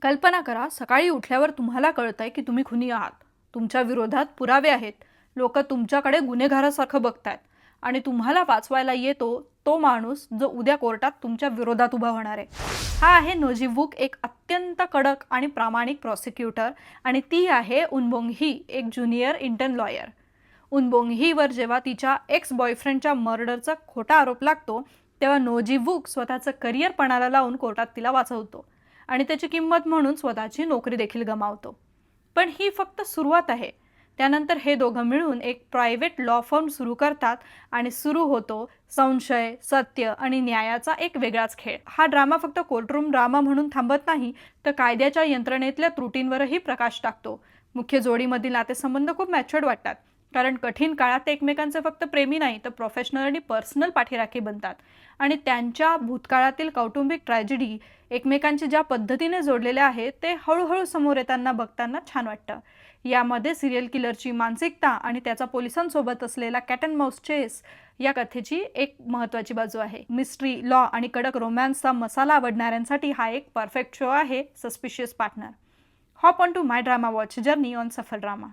कल्पना करा, सकाळी उठल्यावर तुम्हाला कळतंय की तुम्ही खुनी आहात. तुमच्या विरोधात पुरावे आहेत. लोक तुमच्याकडे गुन्हेगारासारखं बघतायत आणि तुम्हाला वाचवायला येतो तो माणूस जो उद्या कोर्टात तुमच्या विरोधात उभा होणार आहे. हा आहे नोजी वूक, एक अत्यंत कडक आणि प्रामाणिक प्रॉसिक्युटर, आणि ती आहे उनबोंग ही, एक ज्युनियर इंटर्न लॉयर. उनबोंग हीवर जेव्हा तिच्या एक्स बॉयफ्रेंडच्या मर्डरचा खोटा आरोप लागतो, तेव्हा नोजी वूक स्वतःचं करिअर पणाला लावून कोर्टात तिला वाचवतो आणि त्याची किंमत म्हणून स्वतःची नोकरी देखील गमावतो. पण ही फक्त सुरुवात आहे. त्यानंतर हे दोघं मिळून एक प्रायव्हेट लॉ फर्म सुरू करतात आणि सुरू होतो संशय, सत्य आणि न्यायाचा एक वेगळाच खेळ. हा ड्रामा फक्त कोर्टरूम ड्रामा म्हणून थांबत नाही, तर कायद्याच्या यंत्रणेतल्या त्रुटींवरही प्रकाश टाकतो. मुख्य जोडीमधील नातेसंबंध खूप मॅच्युअर्ड वाटतात, कारण कठीण काळात ते एकमेकांचे फक्त प्रेमी नाही तर प्रोफेशनल आणि पर्सनल पाठीराखी बनतात. आणि त्यांच्या भूतकाळातील कौटुंबिक ट्रॅजेडी एकमेकांची ज्या पद्धतीने जोडलेल्या आहेत ते हळूहळू समोर येताना बघताना छान वाटतं. यामध्ये सिरियल किलरची मानसिकता आणि त्याचा पोलिसांसोबत असलेला कॅट अँड माऊस चेस या कथेची एक महत्त्वाची बाजू आहे. मिस्ट्री, लॉ आणि कडक रोमॅन्सचा मसाला आवडणाऱ्यांसाठी हा एक परफेक्ट शो आहे. Suspicious partner. Hop on to my drama watch journey on सफर ड्रामा.